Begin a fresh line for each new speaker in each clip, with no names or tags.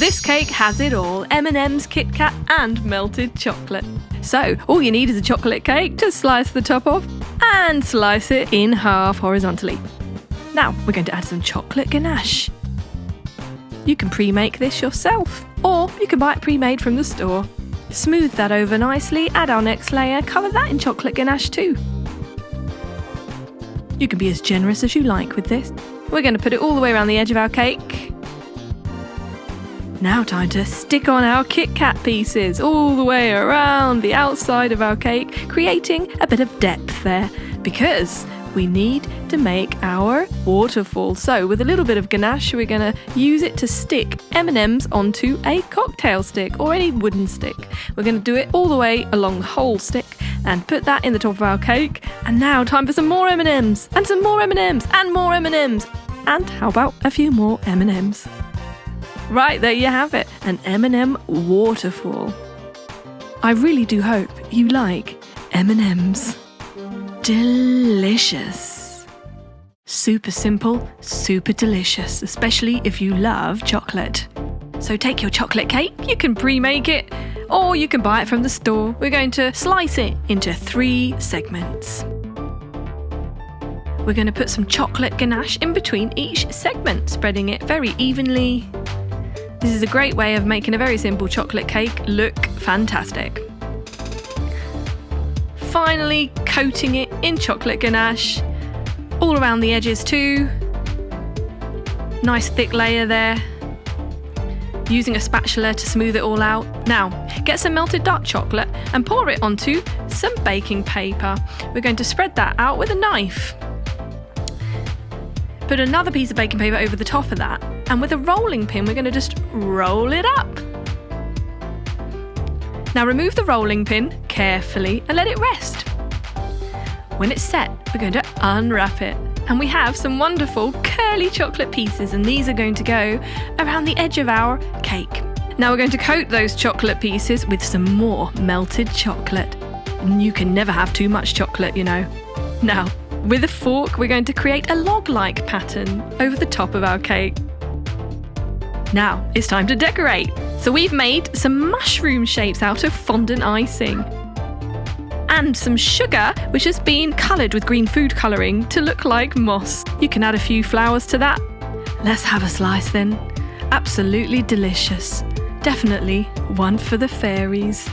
This cake has it all: M&M's, Kit Kat and melted chocolate. So all you need is a chocolate cake to slice the top off and slice it in half horizontally. Now we're going to add some chocolate ganache. You can pre-make this yourself, or you can buy it pre-made from the store. Smooth that over nicely, add our next layer, cover that in chocolate ganache too. You can be as generous as you like with this. We're going to put it all the way around the edge of our cake. Now time to stick on our Kit Kat pieces all the way around the outside of our cake, creating a bit of depth there, because we need to make our waterfall. So with a little bit of ganache, we're going to use it to stick M&Ms onto a cocktail stick or any wooden stick. We're going to do it all the way along the whole stick and put that in the top of our cake. And now time for some more M&Ms and some more M&Ms and more M&Ms. And how about a few more M&Ms? Right, there you have it, an M&M waterfall. I really do hope you like M&Ms. Delicious. Super simple, super delicious, especially if you love chocolate. So take your chocolate cake, you can pre-make it, or you can buy it from the store. We're going to slice it into 3 segments. We're going to put some chocolate ganache in between each segment, spreading it very evenly. This is a great way of making a very simple chocolate cake look fantastic. Finally coating it in chocolate ganache all around the edges too. Nice thick layer there. Using a spatula to smooth it all out. Now get some melted dark chocolate and pour it onto some baking paper. We're going to spread that out with a knife. Put another piece of baking paper over the top of that, and with a rolling pin we're going to just roll it up. Now remove the rolling pin carefully and let it rest. When it's set, we're going to unwrap it. And we have some wonderful curly chocolate pieces, and these are going to go around the edge of our cake. Now we're going to coat those chocolate pieces with some more melted chocolate. And you can never have too much chocolate, you know. Now, with a fork, we're going to create a log-like pattern over the top of our cake. Now, it's time to decorate. So we've made some mushroom shapes out of fondant icing. And some sugar, which has been coloured with green food colouring to look like moss. You can add a few flowers to that. Let's have a slice then. Absolutely delicious. Definitely one for the fairies.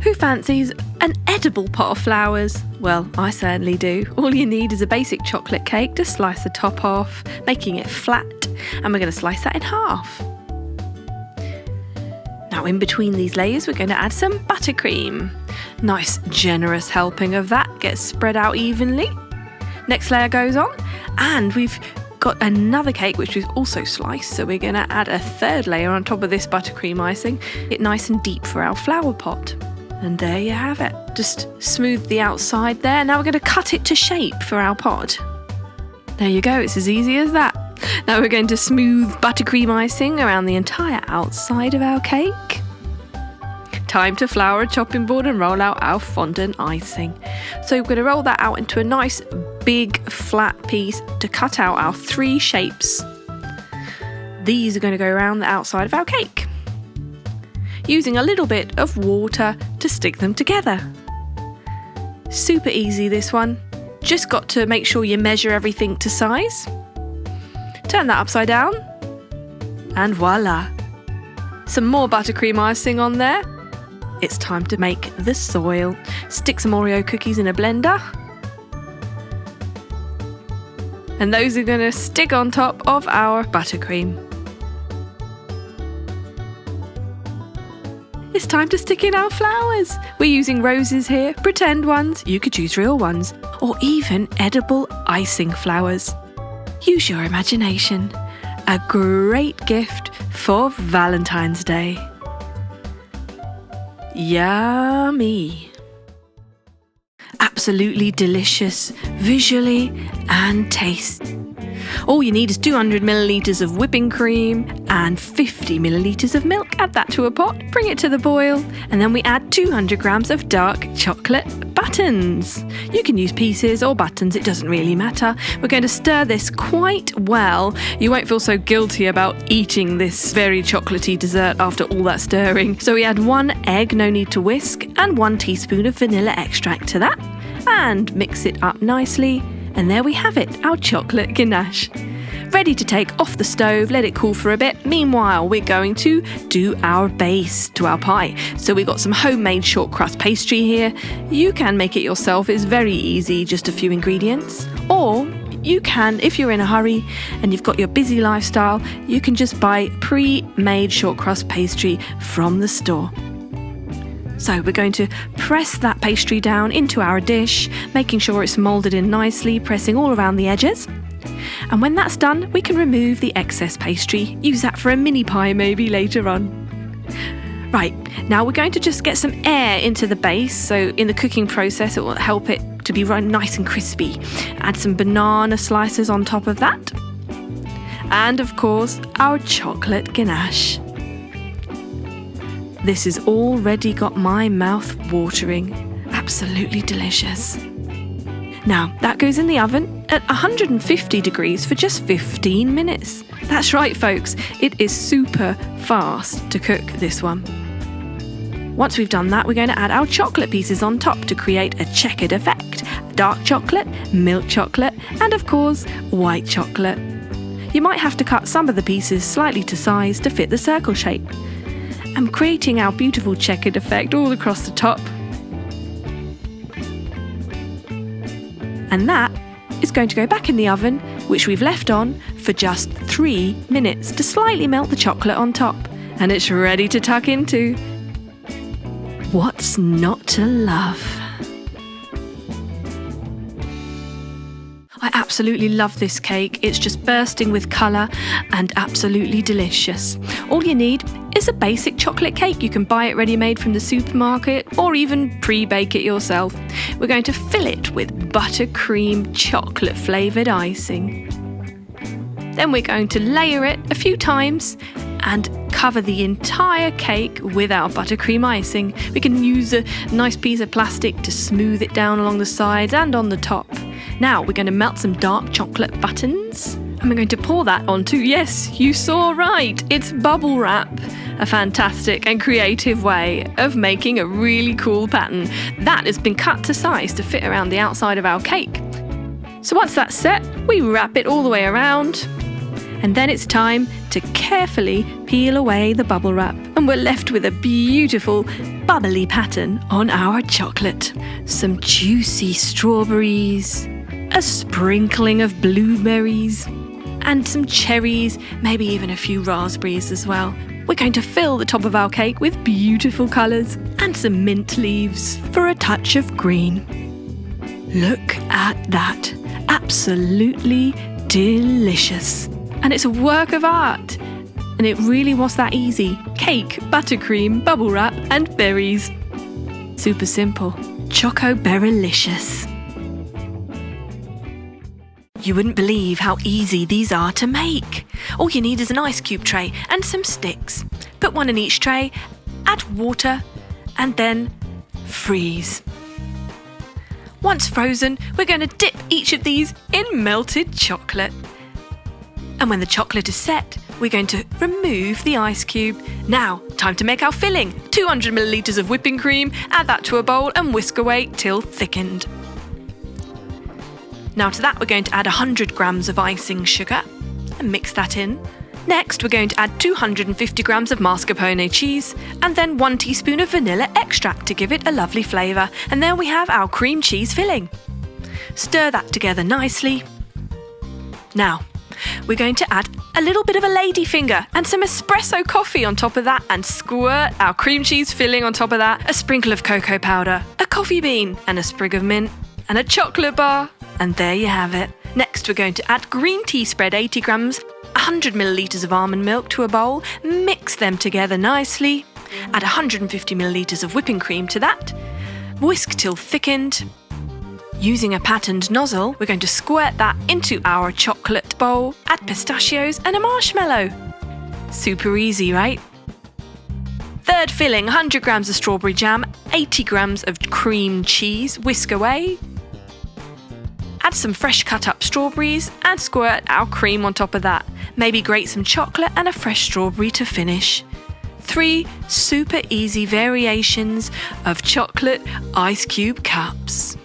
Who fancies an edible pot of flowers? Well, I certainly do. All you need is a basic chocolate cake to slice the top off, making it flat, and we're going to slice that in half. Now in between these layers we're going to add some buttercream. Nice generous helping of that gets spread out evenly. Next layer goes on, and we've got another cake which we've also sliced, so we're going to add a 3rd layer on top of this buttercream icing. Get nice and deep for our flower pot. And there you have it. Just smooth the outside there. Now we're going to cut it to shape for our pot. There you go, it's as easy as that. Now we're going to smooth buttercream icing around the entire outside of our cake. Time to flour a chopping board and roll out our fondant icing. So we're going to roll that out into a nice big flat piece to cut out our 3 shapes. These are going to go around the outside of our cake, using a little bit of water to stick them together. Super easy this one. Just got to make sure you measure everything to size. Turn that upside down, and voila! Some more buttercream icing on there. It's time to make the soil. Stick some Oreo cookies in a blender. And those are going to stick on top of our buttercream. It's time to stick in our flowers. We're using roses here, pretend ones, you could choose real ones, or even edible icing flowers. Use your imagination. A great gift for Valentine's Day. Yummy. Absolutely delicious, visually and taste. All you need is 200 millilitres of whipping cream and 50 millilitres of milk. Add that to a pot, bring it to the boil, and then we add 200 grams of dark chocolate buttons. You can use pieces or buttons, it doesn't really matter. We're going to stir this quite well. You won't feel so guilty about eating this very chocolatey dessert after all that stirring. So we add 1 egg, no need to whisk, and 1 teaspoon of vanilla extract to that, and mix it up nicely. And there we have it, our chocolate ganache. Ready to take off the stove, let it cool for a bit. Meanwhile, we're going to do our base to our pie. So we've got some homemade short crust pastry here. You can make it yourself, it's very easy, just a few ingredients. Or you can, if you're in a hurry and you've got your busy lifestyle, you can just buy pre-made short crust pastry from the store. So we're going to press that pastry down into our dish, making sure it's moulded in nicely, pressing all around the edges. And when that's done, we can remove the excess pastry, use that for a mini pie maybe later on. Right, now we're going to just get some air into the base, so in the cooking process it will help it to be nice and crispy. Add some banana slices on top of that. And of course, our chocolate ganache. This has already got my mouth watering. Absolutely delicious. Now, that goes in the oven at 150 degrees for just 15 minutes. That's right, folks, it is super fast to cook this one. Once we've done that, we're going to add our chocolate pieces on top to create a checkered effect. Dark chocolate, milk chocolate, and of course, white chocolate. You might have to cut some of the pieces slightly to size to fit the circle shape. I'm creating our beautiful checkered effect all across the top. And that is going to go back in the oven, which we've left on for just 3 minutes to slightly melt the chocolate on top. And it's ready to tuck into. What's not to love? I absolutely love this cake. It's just bursting with colour and absolutely delicious. All you need is a basic chocolate cake. You can buy it ready-made from the supermarket or even pre-bake it yourself. We're going to fill it with buttercream chocolate flavoured icing. Then we're going to layer it a few times and cover the entire cake with our buttercream icing. We can use a nice piece of plastic to smooth it down along the sides and on the top. Now we're going to melt some dark chocolate buttons and we're going to pour that onto, yes, you saw right, it's bubble wrap. A fantastic and creative way of making a really cool pattern that has been cut to size to fit around the outside of our cake. So once that's set, we wrap it all the way around. And then it's time to carefully peel away the bubble wrap. And we're left with a beautiful bubbly pattern on our chocolate. Some juicy strawberries, a sprinkling of blueberries, and some cherries, maybe even a few raspberries as well. We're going to fill the top of our cake with beautiful colours and some mint leaves for a touch of green. Look at that. Absolutely delicious. And it's a work of art. And it really was that easy. Cake, buttercream, bubble wrap, and berries. Super simple. Choco-berrylicious. You wouldn't believe how easy these are to make. All you need is an ice cube tray and some sticks. Put one in each tray, add water, and then freeze. Once frozen, we're going to dip each of these in melted chocolate. And when the chocolate is set, we're going to remove the ice cube. Now, time to make our filling. 200 millilitres of whipping cream, add that to a bowl and whisk away till thickened. Now to that we're going to add 100 grams of icing sugar and mix that in. Next we're going to add 250 grams of mascarpone cheese and then 1 teaspoon of vanilla extract to give it a lovely flavour. And then we have our cream cheese filling. Stir that together nicely. Now, we're going to add a little bit of a ladyfinger and some espresso coffee on top of that and squirt our cream cheese filling on top of that, a sprinkle of cocoa powder, a coffee bean and a sprig of mint and a chocolate bar. And there you have it. Next we're going to add green tea spread 80 grams, 100 millilitres of almond milk to a bowl, mix them together nicely, add 150 millilitres of whipping cream to that, whisk till thickened, Using a patterned nozzle, we're going to squirt that into our chocolate bowl, add pistachios and a marshmallow. Super easy, right? Third filling, 100 grams of strawberry jam, 80 grams of cream cheese, whisk away. Add some fresh cut up strawberries and squirt our cream on top of that. Maybe grate some chocolate and a fresh strawberry to finish. 3 super easy variations of chocolate ice cube cups.